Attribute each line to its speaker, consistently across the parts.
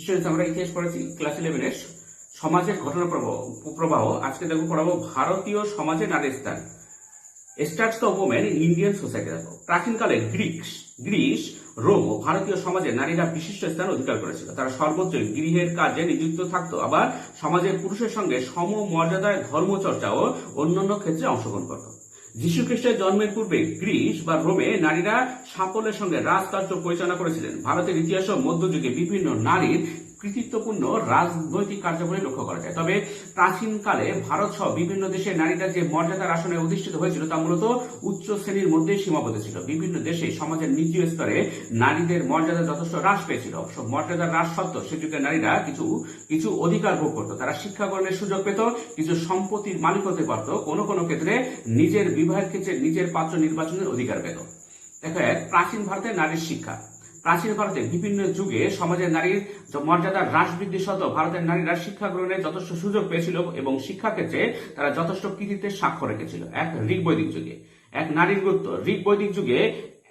Speaker 1: Students, আমরা ইতিহাস পড়েছি ক্লাস 11-এর সমাজের ঘটনা প্রবাহ। আজকে দেখো পড়াবো ভারতীয় সমাজে নারীর স্থান। Starts the women in Indian society. দেখো প্রাচীনকালে গ্রিস, রোম ও ভারতীয় সমাজে নারীরা বিশিষ্ট স্থান অধিকার করেছিল। তারা সর্বোচ্চ গৃহের কাজে নিযুক্ত থাকতো, আবার সমাজের পুরুষের সঙ্গে সম মর্যাদায় ধর্মচর্চা ও অন্যান্য ক্ষেত্রে অংশগ্রহণ করত। যীশু খ্রিস্টের জন্মের পূর্বে গ্রিস বা রোমে নারীরা সাফল্যের সঙ্গে রাজকার্য পরিচালনা করেছিলেন। ভারতের ইতিহাস ও মধ্যযুগে বিভিন্ন নারীর কৃতিত্বপূর্ণ রাজনৈতিক কার্যাবলী লক্ষ্য করা যায়। তবে প্রাচীনকালে ভারত সহ বিভিন্ন দেশে নারীরা যে মর্যাদার আসনে অধিষ্ঠিত হয়েছিল তা মূলত উচ্চ শ্রেণীর মধ্যেই সীমাবদ্ধ ছিল। বিভিন্ন দেশে সমাজের নিচু স্তরে নারীদের মর্যাদা যথেষ্ট হ্রাস পেয়েছিল। মর্যাদার হ্রাস সত্ত্বেও সে যুগে নারীরা কিছু অধিকার ভোগ করত। তারা শিক্ষা গ্রহণের সুযোগ পেত, কিছু সম্পত্তির মালিক হতে পারত, কোনো কোনো ক্ষেত্রে নিজের বিবাহের ক্ষেত্রে নিজের পাত্র নির্বাচনের অধিকার পেত। দেখো, প্রাচীন ভারতের নারীর শিক্ষা। প্রাচীন ভারতে বিভিন্ন যুগে সমাজের নারীর মর্যাদার হ্রাস বৃদ্ধি সত্ত্বেও ভারতের নারীরা শিক্ষা গ্রহণের যথেষ্ট সুযোগ পেয়েছিল এবং শিক্ষাক্ষেত্রে তারা যথেষ্ট কৃতিত্বের স্বাক্ষর রেখেছিল। ঋগ বৈদিক যুগে নারীর গুরুত্ব। ঋগ বৈদিক যুগে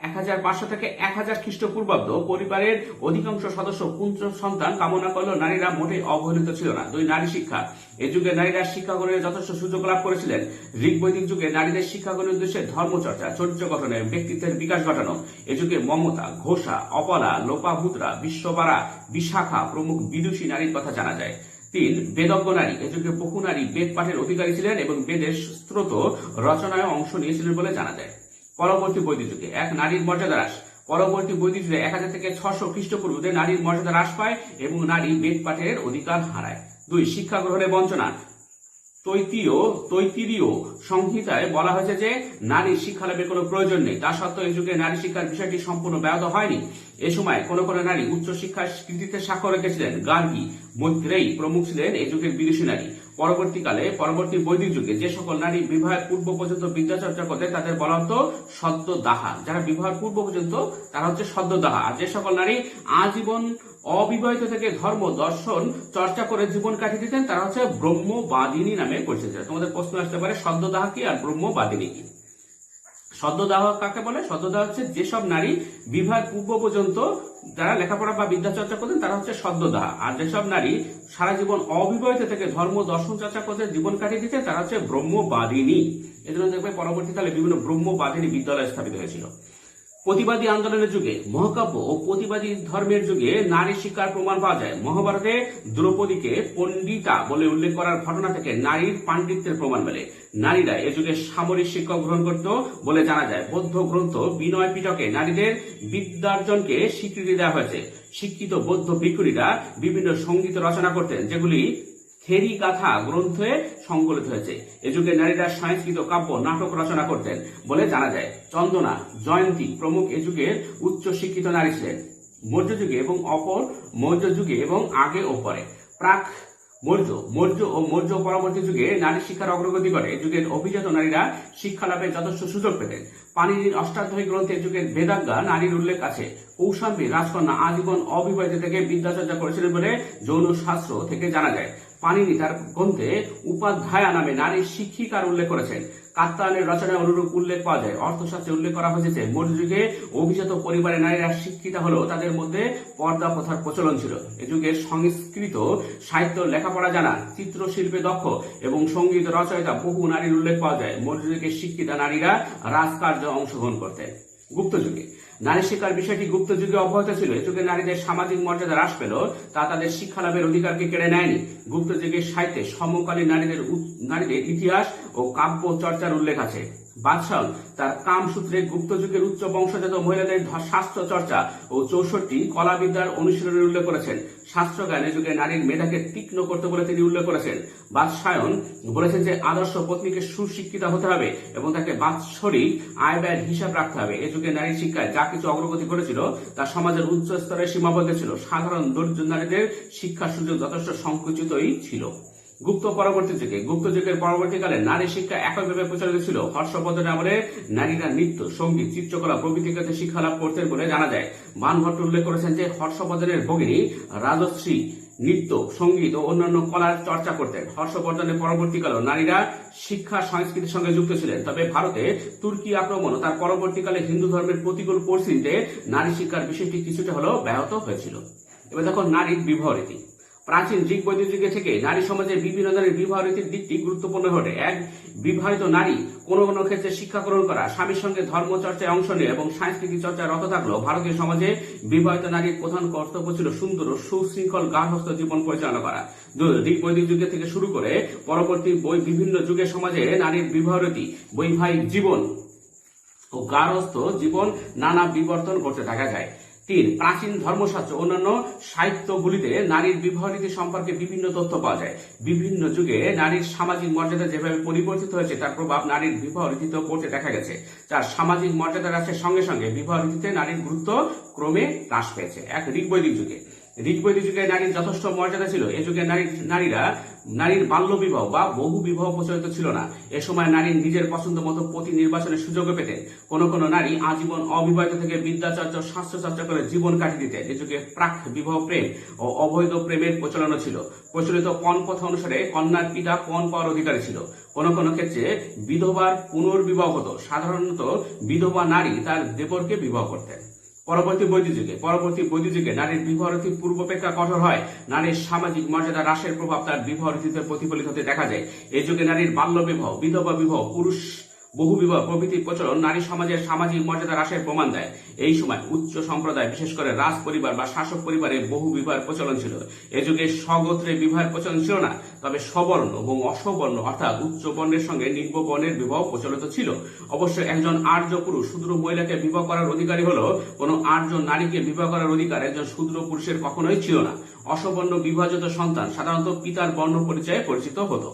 Speaker 1: 1500 থেকে 1000 খ্রিস্টপূর্বাব্দ পরিবারের অধিকাংশ সদস্য পুত্র সন্তান কামনা করলেও নারীরা মোটেই অবহেলিত ছিল না। নারী শিক্ষা। এই যুগে নারীরা শিক্ষা গ্রহণের যথেষ্ট সুযোগ লাভ করেছিলেন। ঋগ বৈদিক যুগে নারীদের শিক্ষা গ্রহণের উদ্দেশ্যে ধর্মচর্চা, চরিত্র গঠনে, ব্যক্তিত্বের বিকাশ ঘটানো। এ যুগে মমতা, ঘোষা, অপলা, লোপাভুদ্রা, বিশ্ববারা, বিশাখা প্রমুখ বিদুষী নারীর কথা জানা যায়। 3. বেদজ্ঞ নারী। এ যুগে বহু নারী বেদ পাঠের অধিকারী ছিলেন এবং বেদের স্রোত রচনায় অংশ নিয়েছিলেন বলে জানা যায়। পরবর্তী বৈদিক যুগে নারীর মর্যাদা হ্রাস। পরবর্তী বৈদিক যুগে 1000 থেকে 600 খ্রিস্টপূর্বাব্দে নারীর মর্যাদা হ্রাস পায় এবং নারী বেদ পাঠের অধিকার হারায়। 2. শিক্ষা গ্রহণে বঞ্চনা। তৈত্তিরীয় সংহিতায় বলা হয়েছে যে নারীর শিক্ষা লাভের কোনো প্রয়োজন নেই। তা সত্ত্বেও এই যুগে নারী শিক্ষার বিষয়টি সম্পূর্ণ ব্যাহত হয়নি। এ সময় কোন কোন নারী উচ্চ শিক্ষার কৃতিত্বের স্বাক্ষর রেখেছিলেন। গার্গী, মৈত্রেয়ী প্রমুখ ছিলেন এই যুগের বিদুষী নারী। পরবর্তী বৈদিক যুগে যে সকল নারী বিবাহের পূর্ব পর্যন্ত বিদ্যাচর্চা করতেন তাদের বলা হতো সদ্যোদাহা। যারা বিবাহের পূর্ব পর্যন্ত তারা হচ্ছে সদ্যোদাহা। আর যে সকল নারী আজীবন অবিবাহিত থেকে ধর্ম দর্শন চর্চা করে জীবন কাটিয়ে দিতেন তারা হচ্ছে ব্রহ্মবাদিনী নামে পরিচিত। তোমাদের প্রশ্ন আসতে পারে সদ্যোদাহা কি আর ব্রহ্মবাদিনী কি? সদ্যোদাহ কাকে বলে? সদ্যোদাহ হচ্ছে যেসব নারী বিবাহের পূর্ব পর্যন্ত যারা লেখাপড়া বা বিদ্যাচর্চা করতেন তারা হচ্ছে সদ্যোদাহা। আর যেসব নারী সারা জীবন অবিবাহিত থেকে ধর্ম দর্শন চর্চা করতে জীবন কাটিয়ে দিতেন তারা হচ্ছে ব্রহ্মবাদিনী। এজন্য দেখবে পরবর্তীকালে বিভিন্ন ব্রহ্মবাদিনী বিদ্যালয় স্থাপিত হয়েছিল। প্রতিবাদী আন্দোলনের যুগে মহাকাব্য ও প্রতিবাদী ধর্মের যুগে নারী শিক্ষার প্রমাণ পাওয়া যায়। মহাভারতে দ্রৌপদীকে পণ্ডিতা বলে উল্লেখ করার ঘটনা থেকে নারীর পাণ্ডিত্যের প্রমাণ মেলে। নারীরা এ যুগে সামরিক শিক্ষা গ্রহণ করত বলে জানা যায়। বৌদ্ধ গ্রন্থ বিনয় পিটকে নারীদের বিদ্যার্জনকে স্বীকৃতি দেওয়া হয়েছে। শিক্ষিত বৌদ্ধ ভিক্ষুণীরা বিভিন্ন সঙ্গীত রচনা করতেন যেগুলি থেরি গাথা গ্রন্থে সংকলিত হয়েছে। এ যুগে নারীরা সংস্কৃত কাব্য নাটক রচনা করতেন বলে জানা যায়। চন্দনা, জয়ন্তী প্রমুখ এ যুগের উচ্চ শিক্ষিত নারী ছিলেন। মৌর্য যুগে এবং আগে ও পরে। প্রাক মৌর্য ও মৌর্য পরবর্তী যুগে নারী শিক্ষার অগ্রগতি ঘটে। এ যুগের অভিজাত নারীরা শিক্ষা লাভের যথেষ্ট সুযোগ পেতেন। পাণিনির অষ্টাধ্যায়ী গ্রন্থে যুগের বেদাজ্ঞা নারীর উল্লেখ আছে। কৌশাম্বী রাজকন্যা আজীবন অবিবাহিত থেকে বিদ্যাচর্চা করেছিলেন বলে যৌন শাস্ত্র থেকে জানা যায়। পাণিনি তার গ্রন্থে উপাধ্যায়া নামে নারীর শিক্ষিকার উল্লেখ করেছেন। কাত্তায়নের রচনায় অনুরূপ উল্লেখ পাওয়া যায়। অর্থশাস্ত্রে উল্লেখ করা হয়েছে মৌর্য যুগে অভিজাত পরিবারের নারীরা শিক্ষিতা হলেও তাদের মধ্যে পর্দা প্রথার প্রচলন ছিল। এ যুগের সংস্কৃত সাহিত্য লেখাপড়া জানা, চিত্রশিল্পে দক্ষ এবং সঙ্গীত রচয়িতা বহু নারীর উল্লেখ পাওয়া যায়। মৌর্য যুগে শিক্ষিতা নারীরা রাজকার্যে অংশগ্রহণ করতেন। গুপ্ত যুগে নারী শিক্ষার বিষয়টি গুপ্ত যুগে অব্যাহত ছিল। এ যুগে নারীদের সামাজিক মর্যাদা হ্রাস পেল, তা তাদের শিক্ষা লাভের অধিকারকে কেড়ে নেয়নি। গুপ্ত যুগের সাহিত্যে সমকালীন নারীদের ইতিহাস ও কাব্য চর্চার উল্লেখ আছে। বাদশাহ তার কামসূত্রে গুপ্ত যুগের উচ্চ বংশজাত মহিলাদের শাস্ত্র চর্চা ও 64 কলাবিদ্যার অনুশীলনের উল্লেখ করেছেন। শাস্ত্রজ্ঞানে যুগে নারীর মেধাকে তীক্ষ্ণ করতে বলে তিনি উল্লেখ করেছেন। বাদশায়ন বলেছেন যে আদর্শ পত্নীকে সুশিক্ষিতা হতে হবে এবং তাকে বাৎসরিক আয় ব্যয়ের হিসাব রাখতে হবে। এ যুগে নারী শিক্ষায় যা কিছু অগ্রগতি করেছিল তা সমাজের উচ্চ স্তরে সীমাবদ্ধ ছিল। সাধারণ দরিদ্র নারীদের শিক্ষার সুযোগ যথেষ্ট সংকুচিতই ছিল। গুপ্ত যুগের পরবর্তীকালে নারী শিক্ষা একইভাবে প্রচলিত ছিল। হর্ষবর্ধনের আমলে নারীরা নৃত্য, সঙ্গীত, চিত্রকলা প্রভৃতি ক্ষেত্রে শিক্ষা লাভ করতেন বলে জানা যায়। বাণভট্ট উল্লেখ করেছেন যে হর্ষবর্ধনের ভগিনী রাজশ্রী নৃত্য, সঙ্গীত ও অন্যান্য কলার চর্চা করতেন। হর্ষবর্ধনের পরবর্তীকালেও নারীরা শিক্ষা সংস্কৃতির সঙ্গে যুক্ত ছিলেন। তবে ভারতে তুর্কি আক্রমণ ও তার পরবর্তীকালে হিন্দু ধর্মের প্রতিকূল পরিস্থিতিতে নারী শিক্ষার বিষয়টি কিছুটা হলেও ব্যাহত হয়েছিল। এবার দেখো নারীর বিবাহ রীতি। প্রাচীন গ্রিক বৈদিক যুগে থেকে নারী সমাজে বিভিন্ন ধরনের বিবাহ রীতির দিকটি গুরুত্বপূর্ণ হয়ে ওঠে। এক, বিবাহিত নারী কোনো কোনো ক্ষেত্রে শিক্ষা গ্রহণ করা, স্বামীর সঙ্গে ধর্ম চর্চায় অংশ নেয় এবং সাংস্কৃতিক চর্চায় রত থাকলেও ভারতীয় সমাজে বিবাহিত নারীর প্রধান কর্তব্য ছিল সুন্দর ও সুশৃঙ্খল গার্হস্থ্য জীবন পরিচালনা করা। গ্রিক বৈদিক যুগে থেকে শুরু করে পরবর্তী বিভিন্ন যুগের সমাজে নারীর বিবাহ রীতি, বৈবাহিক জীবন ও গার্হস্থ্য জীবন নানা বিবর্তন করতে দেখা যায়। 3, প্রাচীন ধর্মশাস্ত্র অন্যান্য সাহিত্যগুলিতে নারীর বিবাহ রীতি সম্পর্কে বিভিন্ন তথ্য পাওয়া যায়। বিভিন্ন যুগে নারীর সামাজিক মর্যাদা যেভাবে পরিবর্তিত হয়েছে তার প্রভাব নারীর বিবাহ রীতিতেও পড়তে দেখা গেছে। যার সামাজিক মর্যাদা হ্রাসের সঙ্গে সঙ্গে বিবাহ রীতিতে নারীর গুরুত্ব ক্রমে হ্রাস পেয়েছে। এক, ঋক বৈদিক যুগে নারীর যথেষ্ট মর্যাদা ছিল। এ যুগে নারীর বাল্য বিবাহ বা বহু বিবাহ প্রচলিত ছিল না। এ সময় নারী নিজের পছন্দ মতো পতি নির্বাচনের সুযোগ পেতেন। কোন নারী আজীবন অবিবাহিত থেকে বিদ্যাচর্চা স্বাস্থ্য চর্চা করে জীবন কাটিয়ে দিতেন। এ যুগে প্রাক বিবাহ প্রেম ও অবৈধ প্রেমের প্রচলন ছিল। প্রচলিত পণ প্রথা অনুসারে কন্যার পিতা পণ পাওয়ার অধিকারী ছিল। কোন ক্ষেত্রে বিধবার পুনর্বিবাহ হতো। সাধারণত বিধবা নারী তার দেবরকে বিবাহ করতেন। পরবর্তী বৈদিক যুগে নারীর বিবাহ রীতি পূর্বাপেক্ষা কঠোর হয়। নারীর সামাজিক মর্যাদা হ্রাসের প্রভাব তার বিবাহ রীতিতে প্রতিফলিত হতে দেখা যায়। এই যুগে নারীর বাল্য বিবাহ, বিধবা বিবাহ, পুরুষ বহু বিবাহ প্রভৃতির প্রচলন নারী সমাজের সামাজিক মর্যাদা হ্রাসের প্রমাণ দেয়। এই সময় উচ্চ সম্প্রদায়, বিশেষ করে রাজ পরিবার বা শাসক পরিবারে বহু বিবাহের প্রচলন ছিল। এ যুগে স্বগোত্রে বিবাহের প্রচলন ছিল না, তবে সবর্ণ এবং অসবর্ণ অর্থাৎ উচ্চ বর্ণের সঙ্গে নিম্ন বর্ণের বিবাহ প্রচলিত ছিল। অবশ্য একজন আর্য পুরুষ শূদ্র মহিলাকে বিবাহ করার অধিকারী হলো কোন আর্য নারীকে বিবাহ করার অধিকার একজন শূদ্র পুরুষের কখনোই ছিল না। অসবর্ণ বিবাহজাত সন্তান সাধারণত পিতার বর্ণ পরিচয়ে পরিচিত হতো।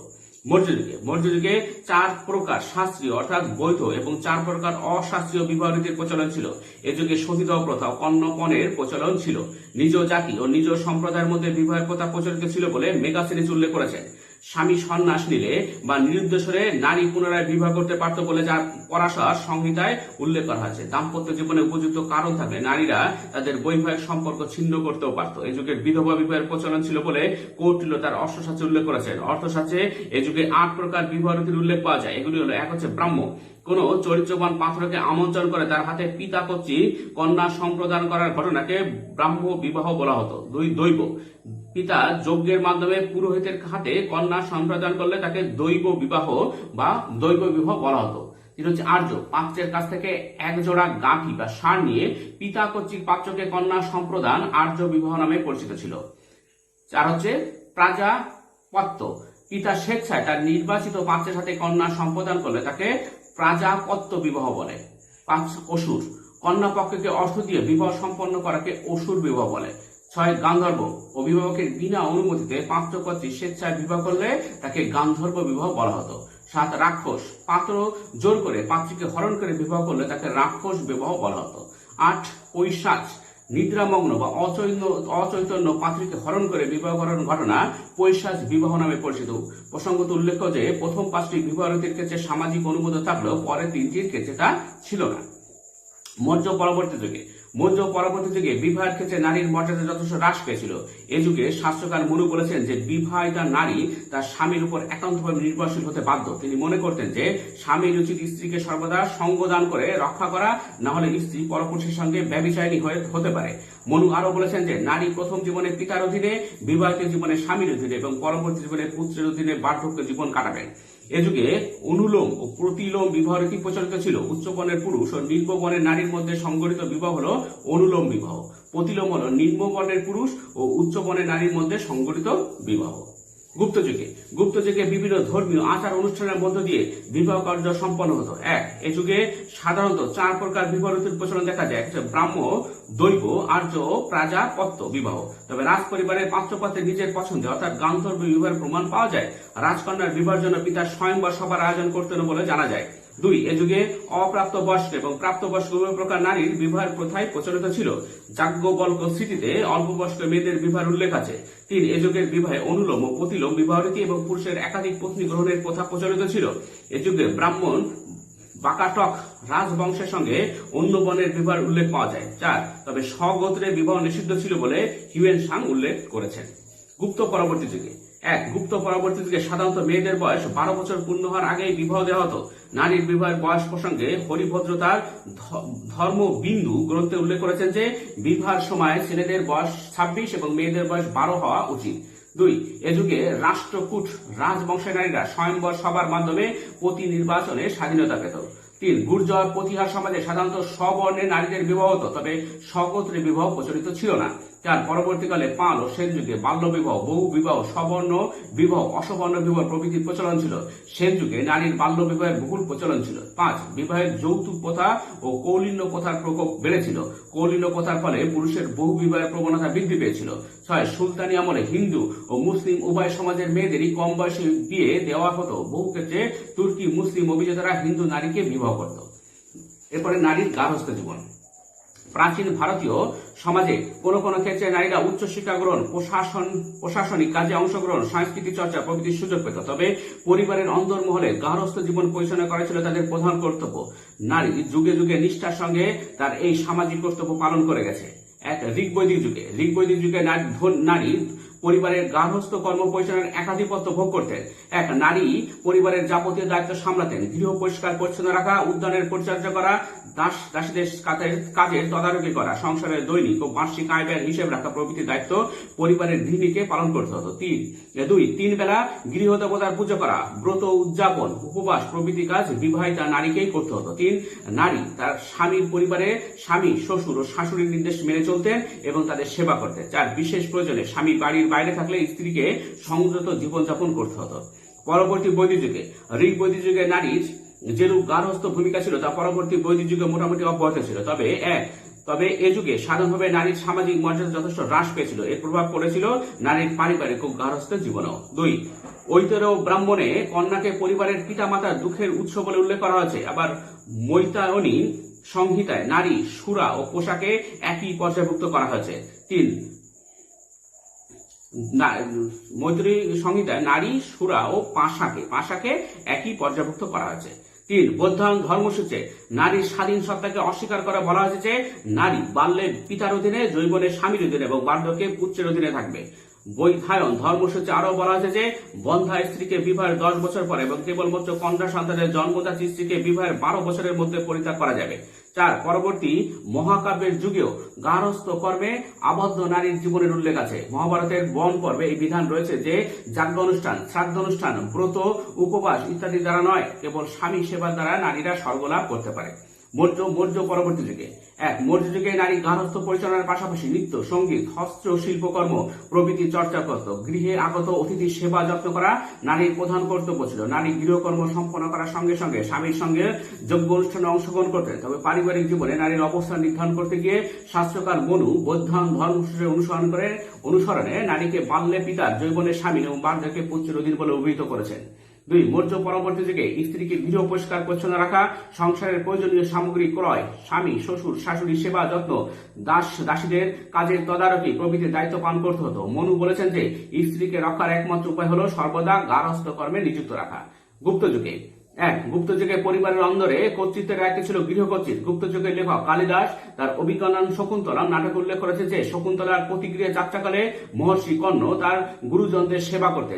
Speaker 1: মৌর্য যুগে 4 প্রকার শাস্ত্রীয় অর্থাৎ বৈধ এবং 4 প্রকার অশাস্ত্রীয় বিবাহ রীতির প্রচলন ছিল। এ যুগে সতীদাহ প্রথা ও কন্যাপণের প্রচলন ছিল। নিজ জাতি ও নিজ সম্প্রদায়ের মধ্যে বিবাহের প্রথা প্রচলিত ছিল বলে মেগাসিরিজ উল্লেখ করেছেন। স্বামী সন্ন্যাস নিলে বা নিরুদ্দেশে নারী পুনরায় বিবাহ করতে পারত বলে যা পরাশর সংহিতায় উল্লেখ করা হয়েছে। দাম্পত্য জীবনে উপযুক্ত কারণ থাকলে নারীরা তাদের বৈবাহিক সম্পর্ক ছিন্ন করতেও পারত। এই যুগে বিধবা বিবাহের প্রচলন ছিল বলে কৌটিল্য তার অর্থশাস্ত্রে উল্লেখ করেছেন। অর্থশাস্ত্রে এই যুগে 8 প্রকার বিবাহ রীতির উল্লেখ পাওয়া যায়। এগুলি হলো: 1 হচ্ছে ব্রাহ্ম, কোন চরিত্রবান পাত্রকে আমন্ত্রণ করে তার হাতে পিতা কর্তৃক কন্যা সম্প্রদান করার ঘটনাকে ব্রাহ্ম বিবাহ বলা হতো। 2, দৈব, পিতা যজ্ঞের মাধ্যমে পুরোহিতের হাতে কন্যা সম্প্রদান করলে তাকে দৈব বিবাহ বা দৈব বিবাহ বলা হতো। 3 হচ্ছে আর্য, পাত্রের কাছ থেকে এক জোড়া গাভী বা ষাঁড় নিয়ে পিতা কর্তৃক পাত্রকে কন্যা সম্প্রদান আর্য বিবাহ নামে পরিচিত ছিল। 4 হচ্ছে প্রাজাপত্য, পিতা স্বেচ্ছায় তার নির্বাচিত পাত্রের সাথে কন্যা সম্প্রদান করলে তাকে প্রাজাপত্য বিবাহ বলে। 5 অসুর, কন্যা পক্ষকে অর্থ দিয়ে বিবাহ সম্পন্ন করাকে অসুর বিবাহ বলে। 6 গান্ধর্ব, অভিভাবকের বিনা অনুমতিতে পাত্র কর্তৃক স্বেচ্ছায় বিবাহ করলে তাকে গান্ধর্ব বিবাহ বলা হতো। 7 রাক্ষস, পাত্র জোর করে পাত্রীকে হরণ করে বিবাহ করলে তাকে রাক্ষস বিবাহ বলা হতো। 8 পৈশাচ, নিদ্রামগ্ন বা অচৈতন্য পাত্রীকে হরণ করে বিবাহ করার ঘটনা পৈশাচ বিবাহ নামে পরিচিত। প্রসঙ্গত উল্লেখ্য যে প্রথম 5টি বিবাহ রীতির ক্ষেত্রে সামাজিক অনুমোদন থাকলেও পরের 3টির ক্ষেত্রে তা ছিল না। মৌর্য পরবর্তী যুগে বিবাহের ক্ষেত্রে নারীর মর্যাদা যথেষ্ট হ্রাস পেয়েছিল। এ যুগে শাস্ত্রকার মনু বলেছেন যে বিবাহিতা নারী তার স্বামীর উপর একান্তভাবে নির্ভরশীল হতে বাধ্য। তিনি মনে করতেন যে স্বামীর উচিত স্ত্রীকে সর্বদা সঙ্গদান করে রক্ষা করা, না হলে স্ত্রী পরপুরুষের সঙ্গে ব্যভিচারিণী হতে পারে। মনু আরো বলেছেন যে নারী প্রথম জীবনে পিতার অধীনে, বিবাহিত জীবনে স্বামীর অধীনে এবং পরবর্তী জীবনে পুত্রের অধীনে বার্ধক্য জীবন কাটাবেন। এ যুগে অনুলোম ও প্রতিলোম বিবাহ রীতি প্রচলিত ছিল। উচ্চবর্ণের পুরুষ ও নিম্নবর্ণের নারীর মধ্যে সংগঠিত বিবাহ হলো অনুলোম বিবাহ। প্রতিলোম হলো নিম্নবর্ণের পুরুষ ও উচ্চবর্ণের নারীর মধ্যে সংগঠিত বিবাহ। গুপ্ত যুগে বিভিন্ন ধর্মীয় আচার অনুষ্ঠানের মধ্য দিয়ে বিবাহ কার্য সম্পন্ন হতো। 1 এ যুগে সাধারণত 4 প্রকার বিবাহ রীতির প্রচলন দেখা যায়। ব্রাহ্ম, দৈব, আর্য ও প্রাজাপত্য বিবাহ। তবে রাজ পরিবারের পাত্রপাত্রের নিজের পছন্দে অর্থাৎ গান্ধর্ব বিবাহের প্রমাণ পাওয়া যায়। রাজকন্যার বিবাহের জন্য পিতা স্বয়ংবর সভার আয়োজন করতেন বলে জানা যায়। 2 এ যুগে অপ্রাপ্ত বয়স্ক এবং প্রাপ্তবয়স্ক উভয় প্রকার নারীর বিবাহের প্রথাই প্রচলিত ছিল। যাজ্ঞবল্ক্য স্মৃতিতে অল্প বয়স্ক মেয়েদের বিবাহের উল্লেখ আছে। 3 এ যুগের বিবাহে অনুলোম ও প্রতিলোম বিবাহ রীতি এবং পুরুষের একাধিক পত্নী গ্রহণের প্রথা প্রচলিত ছিল। এ যুগে ব্রাহ্মণ বাকাটক রাজবংশের সঙ্গে অন্য বর্ণের বিবাহের উল্লেখ পাওয়া যায়। 4 তবে স্বগোত্রে বিবাহ নিষিদ্ধ ছিল বলে হিউয়েন সাং উল্লেখ করেছেন। গুপ্ত পরবর্তী যুগে গুপ্ত পরবর্তী যুগে সাধারণত মেয়েদের বয়স 12 বছর পূর্ণ হওয়ার আগেই বিবাহ দেওয়া হতো। নারীর বিবাহের বয়স প্রসঙ্গে হরিভদ্র তার ধর্মবিন্দু গ্রন্থে উল্লেখ করেছেন যে বিবাহের সময় ছেলেদের বয়স 26 এবং মেয়েদের বয়স 12 হওয়া উচিত। 2. এ যুগে রাষ্ট্রকূট রাজবংশের নারীরা স্বয়ংবর সভার মাধ্যমে প্রতি নির্বাচনে স্বাধীনতা পেত। 3. গুর্জর প্রতিহার সমাজে সাধারণত স্ববর্ণের নারীদের বিবাহ হতো, তবে স্বগোত্রে বিবাহ প্রচলিত ছিল না। 4. পরবর্তীকালে পাল ও সেন যুগে বাল্য বিবাহ, বহু বিবাহ, সবর্ণ বিবাহ, অসবর্ণ বিবাহ প্রভৃতির প্রচলন ছিল। সেন যুগে নারীর বাল্য বিবাহের বহুল প্রচলন ছিল। 5. বিবাহের যৌতুক প্রথা ও কৌলিন্য প্রথার প্রকোপ বেড়েছিল। কৌলিন্য প্রথার ফলে পুরুষের বহু বিবাহের প্রবণতা বৃদ্ধি পেয়েছিল। 6. সুলতানি আমলে হিন্দু ও মুসলিম উভয় সমাজের মেয়েদেরই কম বয়সে বিয়ে দেওয়া হতো। বহু ক্ষেত্রে তুর্কি মুসলিম অভিজাতরা হিন্দু নারীকে বিবাহ করত। এরপরে নারীর গার্হস্থ্য জীবন। প্রাচীন ভারতীয় সমাজে কোন কোন ক্ষেত্রে নারীরা উচ্চশিক্ষা গ্রহণ, প্রশাসনিক কাজে অংশগ্রহণ, সাংস্কৃতিক চর্চা প্রভৃতির সুযোগ পেত। তবে পরিবারের অন্তর্মহলে গার্হস্থ্য জীবন পরিচালনা করা ছিল তাদের প্রধান কর্তব্য। নারী যুগে যুগে নিষ্ঠার সঙ্গে তার এই সামাজিক কর্তব্য পালন করে গেছে। ঋগ্বৈদিক যুগে নারী পরিবারের গার্হস্থ্য কর্ম পরিচালনার একাধিপত্য ভোগ করতেন। নারী পরিবারের যাবতীয় দায়িত্ব সামলাতেন। গৃহ পরিষ্কার পরিচ্ছন্ন রাখা, উদ্যানের পরিচর্যা করা, দাসীদের কাজের তদারকি করা, সংসারের দৈনিক ও বার্ষিক আয় ব্যয়ের হিসেব রাখা প্রভৃতি দায়িত্ব পরিবারের গৃহিণীকে পালন করতে হতো। 3 বেলা গৃহদেবতার পুজো করা, ব্রত উদযাপন, উপবাস প্রভৃতি কাজ বিবাহিতা নারীকেই করতে হতো। 3 নারী তার স্বামীর পরিবারে স্বামী, শ্বশুর ও শাশুড়ির নির্দেশ মেনে চলতেন এবং তাদের সেবা করতেন। 4 বিশেষ প্রয়োজনে স্বামী বাড়ির বাইরে থাকলে স্ত্রীকে সংযত জীবনযাপন করতে হতো। পরবর্তী বৈদিক যুগে ঋগ্বৈদিক যুগে নারীর যেরূপ গার্হস্থ্য ভূমিকা ছিল তা পরবর্তী বৈদিক যুগে মোটামুটি অব্যাহত ছিল। তবে এ যুগে সাধারণভাবে নারীর সামাজিক মর্যাদা যথেষ্ট হ্রাস পেয়েছিল। এর প্রভাব পড়েছিল নারীর পারিবারিক ও গার্হস্থ্য জীবনেও। 2 ঐতর ব্রাহ্মণে কন্যাকে পরিবারের পিতামাতার দুঃখের উৎস বলে উল্লেখ করা হয়েছে। আবার মৈত্রায়নী সংহিতায় নারী, সুরা ও পোশাকে একই পর্যায়ভুক্ত করা হয়েছে। 3 মৈত্রী সংহিতায় নারী, সুরা ও পাশাকে একই পর্যায়ভুক্ত করা হয়েছে। 3 বৌদ্ধায়ন ধর্মসূচে নারীর স্বাধীন সত্তাকে অস্বীকার করে বলা হয়েছে যে নারী বাল্যে পিতার অধীনে, যৌবনে স্বামীর অধীনে এবং বার্ধক্যে পুত্রের অধীনে থাকবে। বৈধায়ন ধর্মসূচি আরো বলা হয়েছে যে বন্ধা স্ত্রীকে বিবাহের 10 বছর পরে এবং কেবলমাত্র কন্যা সন্তানের জন্মদাত্রী স্ত্রীকে বিবাহের 12 বছরের মধ্যে পরিত্যাগ করা যাবে। 4 পরবর্তী মহাকাব্যের যুগেও গার্হস্থ্য কর্মে আবদ্ধ নারীর জীবনের উল্লেখ আছে। মহাভারতের বন পর্বে এই বিধান রয়েছে যে যাজ্ঞ অনুষ্ঠান, শ্রাদ্ধ অনুষ্ঠান, ব্রত, উপবাস ইত্যাদি দ্বারা নয়, কেবল স্বামী সেবার দ্বারা নারীরা স্বর্গলাভ করতে পারে। মৌর্য পরবর্তী যুগে মৌর্য যুগে নারী গার্হস্থ্য পরিচালনার পাশাপাশি নৃত্য, সঙ্গীত, হস্ত শিল্পকর্ম প্রভৃতি চর্চা করত। গৃহে আগত অতিথির সেবা যত্ন করা নারীর প্রধান কর্তব্য ছিল। নারী গৃহকর্ম সম্পন্ন করার সঙ্গে সঙ্গে স্বামীর সঙ্গে যজ্ঞ অনুষ্ঠানে অংশগ্রহণ করতেন। তবে পারিবারিক জীবনে নারীর অবস্থান নির্ধারণ করতে গিয়ে শাস্ত্রকার মনু বৌদ্ধায়ন ধর্মসূচি অনুসরণে নারীকে বাল্যে পিতার, যৌবনে স্বামী এবং বার্ধক্যে পুত্রের অধীন বলে অভিহিত করেছেন। 2 মৌর্য পরবর্তী যুগে স্ত্রীকে গৃহ পরিষ্কার পরিচ্ছন্ন রাখা, সংসারের প্রয়োজনীয় সামগ্রী ক্রয়, স্বামী, শ্বশুর, শাশুড়ির সেবা যত্ন, দাসীদের কাজের তদারকি প্রভৃতি দায়িত্ব পালন করতে হতো। মনু বলেছেন যে স্ত্রীকে রক্ষার একমাত্র উপায় হলো সর্বদা গার্হস্থ্য কর্মে নিযুক্ত রাখা। গুপ্ত যুগে পরিবারের অন্দরে কর্তৃত্বের দায়িত্ব ছিল গৃহকর্তৃক। গুপ্ত যুগের লেখক কালিদাস তার অভিজ্ঞান শকুন্তলম নাটক উল্লেখ করেছে যে শকুন্তলার প্রতিক্রিয়া যাত্রাকালে মহর্ষি কর্ণ তার গুরুজনদের সেবা করতে,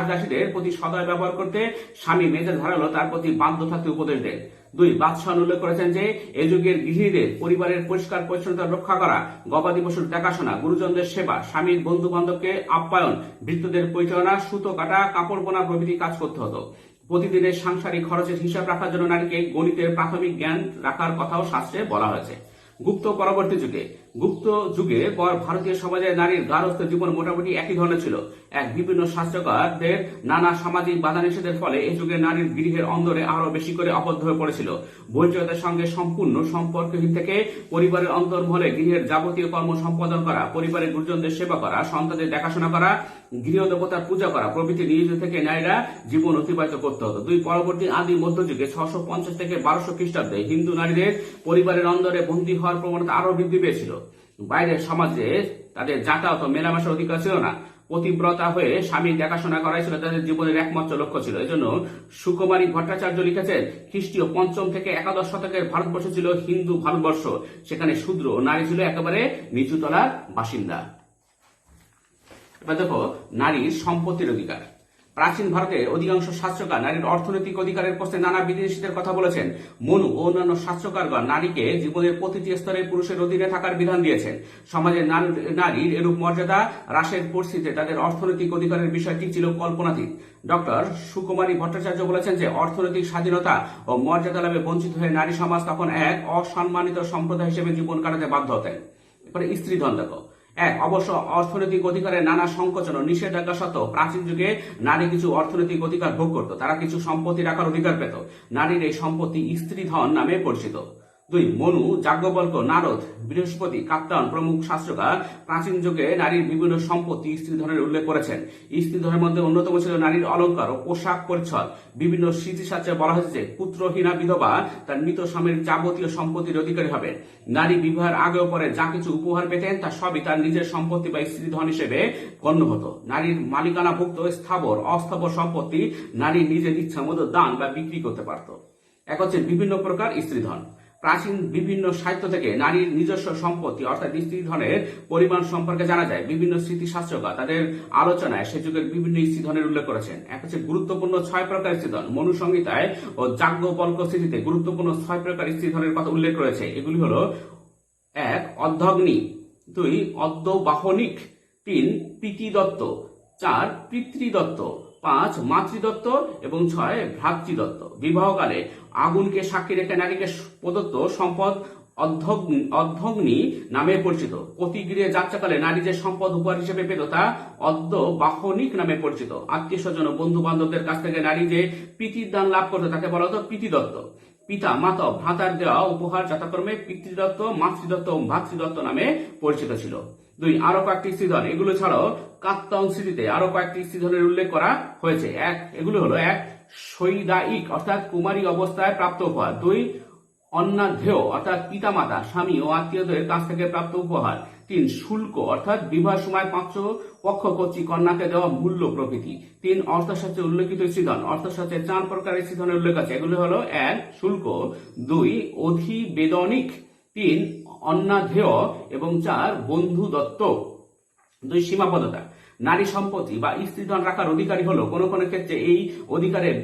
Speaker 1: দাসীদের প্রতি সদয় ব্যবহার করতে, স্বামী মেজাজ ধারালো তার প্রতি বাধ্য থাকতে উপদেশ দেন। 2 বাদশাহ উল্লেখ করেছেন যে এ যুগের গৃহিণীদের পরিবারের পরিষ্কার পরিচ্ছন্নতা রক্ষা করা, গবাদি পশুর দেখাশোনা, গুরুজনদের সেবা, স্বামীর বন্ধু বান্ধবকে আপ্যায়ন, ভৃত্যদের পরিচালনা, সুতো কাটা, কাপড় বোনা প্রভৃতি কাজ করতে হতো। প্রতিদিনের সাংসারিক খরচের হিসাব রাখার জন্য নারীকে গণিতের প্রাথমিক জ্ঞান রাখার কথাও শাস্ত্রে বলা হয়েছে। গুপ্ত যুগে পর ভারতীয় সমাজে নারীর গার্হস্থ্য জীবন মোটামুটি একই ধরনের ছিল। বিভিন্ন শাস্ত্রকারদের নানা সামাজিক বাধা নিষেধের ফলে এই যুগে নারীর গৃহের অন্দরে আরো বেশি করে আবদ্ধ হয়ে পড়েছিল। বৈধতার সঙ্গে সম্পূর্ণ সম্পর্কহীন থেকে পরিবারের অন্তর্মহলে গৃহের যাবতীয় কর্ম সম্পাদন করা, পরিবারের গুরুজনদের সেবা করা, সন্তানদের দেখাশোনা করা, গৃহ দেবতার পূজা করা প্রভৃতি নিয়োজিত থেকে নারীরা জীবন অতিবাহিত করতে হতো। 2 পরবর্তী আদি মধ্যযুগে 650 থেকে 1200 খ্রিস্টাব্দে হিন্দু নারীদের পরিবারের অন্দরে বন্দী হওয়ার প্রবণতা আরো বৃদ্ধি পেয়েছিল। বাইরের সমাজে তাদের যাতায়াত ও মেলামেশার অধিকার ছিল না। পতিব্রতা হয়ে স্বামীর দেখাশোনা করাই ছিল তাদের জীবনের একমাত্র লক্ষ্য ছিল। এজন্য সুকুমারী ভট্টাচার্য লিখেছেন, খ্রিস্টীয় 5ম থেকে 11দশ শতকের ভারতবর্ষ ছিল হিন্দু ভারতবর্ষ। সেখানে শূদ্র ও নারী ছিল একেবারে নিচুতলার বাসিন্দা। এবার দেখো নারীর সম্পত্তির অধিকার। প্রাচীন ভারতের অধিকাংশ শাস্ত্রকার নারীর অর্থনৈতিক অধিকারের প্রশ্নে নানা বিধিনিষেধের কথা বলেছেন। মনু ও অন্যান্য শাস্ত্রকারগণ নারীকে জীবনের প্রতিটি স্তরে পুরুষের অধীনে থাকার বিধান দিয়েছেন। সমাজে নারীর এরূপ মর্যাদা হ্রাসের পরিস্থিতিতে তাদের অর্থনৈতিক অধিকারের বিষয়টি ছিল কল্পনাতীত। ডক্টর সুকুমারী ভট্টাচার্য বলেছেন যে অর্থনৈতিক স্বাধীনতা ও মর্যাদা লাভে বঞ্চিত হয়ে নারী সমাজ তখন এক অসম্মানিত সম্প্রদায় হিসেবে জীবন কাটাতে বাধ্য হতেন। এরপরে স্ত্রীধন দেখো। অবশ্য অর্থনৈতিক অধিকারের নানা সংকোচন ও নিষেধাজ্ঞা সত্ত্বেও প্রাচীন যুগে নারী কিছু অর্থনৈতিক অধিকার ভোগ করত। তারা কিছু সম্পত্তি রাখার অধিকার পেত। নারীর এই সম্পত্তি স্ত্রীধন নামে পরিচিত। 2 মনু, যাজ্ঞবল্ক্য, নারদ, বৃহস্পতি, কাত্যায়ন প্রমুখ শাস্ত্রকার প্রাচীন যুগে নারীর বিভিন্ন সম্পত্তি স্ত্রীধনের উল্লেখ করেছেন। স্ত্রীধনের মধ্যে অন্যতম ছিল নারীর অলঙ্কার ও পোশাক পরিচ্ছদ। বিভিন্ন স্মৃতিশাস্ত্রে বলা হয়েছে যে পুত্রহীনা বিধবা তার মৃত স্বামীর যাবতীয় সম্পত্তির অধিকারী হবে। নারী বিবাহের আগে ও পরে যা কিছু উপহার পেতেন তা সবই তার নিজের সম্পত্তি বা স্ত্রীধন হিসেবে গণ্য হতো। নারীর মালিকানাভুক্ত স্থাবর অস্থাবর সম্পত্তি নারী নিজের ইচ্ছা মতো দান বা বিক্রি করতে পারত। এক হচ্ছে বিভিন্ন প্রকার স্ত্রীধন। প্রাচীন বিভিন্ন সাহিত্য থেকে নারীর নিজস্ব সম্পত্তি অর্থাৎ স্ত্রীধনের পরিমাণ সম্পর্কে জানা যায়। বিভিন্ন স্মৃতিশাস্ত্রকার তাদের আলোচনায় সে যুগের বিভিন্ন স্ত্রীধনের উল্লেখ করেছেন। এক হচ্ছে গুরুত্বপূর্ণ 6 প্রকার স্ত্রীধন। মনু সংহিতায় ও যাজ্ঞবল্ক্য স্মৃতিতে গুরুত্বপূর্ণ 6 প্রকার স্ত্রীধনের কথা উল্লেখ রয়েছে। এগুলি হলো 1 অর্ধগ্নি, 2 অর্ধবাহনিক, 3 পিতৃদত্ত, 4 পিতৃদত্ত, 5 মাতৃদত্ত এবং 6 ভ্রাতৃদত্ত। বিবাহকালে আগুনকে সাক্ষী রেখে নারীকে প্রদত্ত সম্পদ অর্ধগ্নি নামে পরিচিত। পতিগৃহে যাত্রাকালে নারী যে সম্পদ উপহার হিসেবে পেত তা অর্ধবাহনিক নামে পরিচিত। আত্মীয় স্বজন ও বন্ধু বান্ধবদের কাছ থেকে নারী যে প্রীতিদান লাভ করত তাকে বলা হতো প্রীতিদত্ত। পিতা মাতা ভ্রাতার দেওয়া উপহার যথাক্রমে পিতৃদত্ত, মাতৃদত্ত ও ভ্রাতৃদত্ত নামে পরিচিত ছিল। 2 আরো কয়েকটি স্ত্রীধন। এগুলো ছাড়াও কাত্যায়ন স্মৃতিতে আরো কয়েকটি স্ত্রীধনের উল্লেখ করা হয়েছে। এগুলো হলো 1 শৈদায়িক অর্থাৎ কুমারী অবস্থায় প্রাপ্ত উপহার, 2 অন্নাধ্যেয় অর্থাৎ পিতামাতা, স্বামী ও আত্মীয়দের কাছ থেকে প্রাপ্ত উপহার, 3 শুল্ক অর্থাৎ বিবাহ সময় পক্ষ কর্তৃক কন্যাকে দেওয়া মূল্য প্রভৃতি, 3 অর্থশাস্ত্রে উল্লেখিত স্ত্রীধন। অর্থশাস্ত্রে 4 প্রকারের স্ত্রীধনের উল্লেখ আছে। এগুলো হলো 1 শুল্ক, 2 অধিবেদনিক, 3 অন্নাধ্যেয় এবং 4 বন্ধু দত্ত। 2 সীমাবদ্ধতা। নারী সম্পত্তি বা স্ত্রীধন রাখার অধিকারী হলো কোন কোন ক্ষেত্রে এই অধিকারের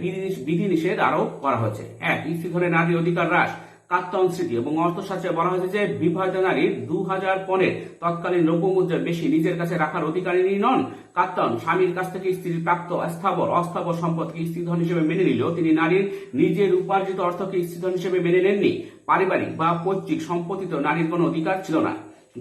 Speaker 1: বিধিনিষেধ আরোপ করা হয়েছে। 1 স্ত্রীধনে নারীর অধিকার হ্রাস। কাত্যায়ন স্মৃতি এবং অর্থশাস্ত্রে বলা হয়েছে যে বিবাহিত নারীর 2000 পণের তৎকালীন দ্রব্যমুদ্রার বেশি নিজের কাছে রাখার অধিকারিণী নন। কাত্যায়ন স্বামীর কাছ থেকে স্ত্রীর প্রাপ্ত স্থাবর অস্থাবর সম্পদকে স্ত্রীধন হিসেবে মেনে নিলেও তিনি নারীর নিজের উপার্জিত অর্থকে স্ত্রীধন হিসেবে মেনে নেননি। পারিবারিক বা পৈতৃক সম্পত্তিতে নারীর কোনো অধিকার ছিল না।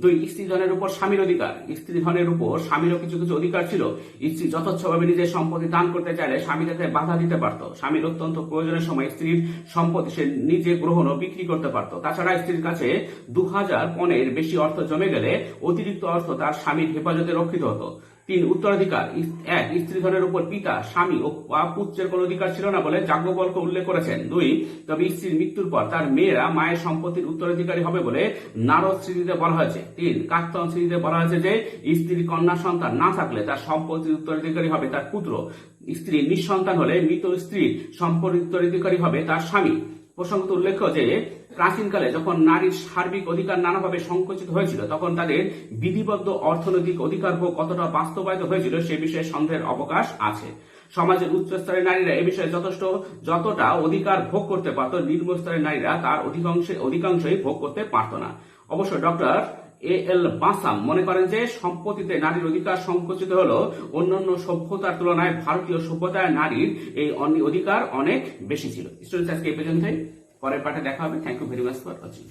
Speaker 1: 2 স্ত্রীধনের উপর স্বামীর অধিকার। স্ত্রীধনের উপর স্বামীরও কিছু কিছু অধিকার ছিল। স্ত্রী যথেচ্ছভাবে নিজের সম্পত্তি দান করতে চাইলে স্বামী তাকে বাধা দিতে পারত। স্বামীর অত্যন্ত প্রয়োজনের সময় স্ত্রীর সম্পত্তি সে নিজে গ্রহণ ও বিক্রি করতে পারত। তাছাড়া স্ত্রীর কাছে 2000 পণের বেশি অর্থ জমে গেলে অতিরিক্ত অর্থ তার স্বামীর হেফাজতে রক্ষিত হতো। 3 উত্তরাধিকার। 1 স্ত্রীধনের উপর পিতা, স্বামী ও পুত্রের কোন অধিকার ছিল না বলে যাজ্ঞবল্ক্য উল্লেখ করেছেন। 2 তবে স্ত্রীর মৃত্যুর পর তার মেয়েরা মায়ের সম্পত্তির উত্তরাধিকারী হবে বলে নারদ স্মৃতিতে বলা হয়েছে। 3 কাত্যায়ন স্মৃতিতে বলা হয়েছে যে স্ত্রীর কন্যা সন্তান না থাকলে তার সম্পত্তির উত্তরাধিকারী হবে তার পুত্র। স্ত্রী নিঃসন্তান হলে মৃত স্ত্রীর সম্পত্তির উত্তরাধিকারী হবে তার স্বামী। প্রসঙ্গত উল্লেখ্য যে প্রাচীনকালে যখন নারীর সার্বিক অধিকার নানাভাবে সংকুচিত হয়েছিল তখন তাদের বিধিবদ্ধ অর্থনৈতিক অধিকার ভোগ কতটা বাস্তবায়িত হয়েছিল সে বিষয়ে সন্দেহের অবকাশ আছে। সমাজের উচ্চ স্তরের নারীরা এ বিষয়ে যতটা অধিকার ভোগ করতে পারত, নিম্ন স্তরের নারীরা তার অধিকাংশই ভোগ করতে পারত না। অবশ্য ডক্টর A.L. বাসাম মনে করেন যে সম্পত্তিতে নারীর অধিকার সংকুচিত হলো অন্যান্য সভ্যতার তুলনায় ভারতীয় সভ্যতায় নারীর এই অধিকার অনেক বেশি ছিল। স্টুডেন্টস আজকে এই পর্যন্তই। পরের পাঠে দেখা হবে। Thank you very much for watching.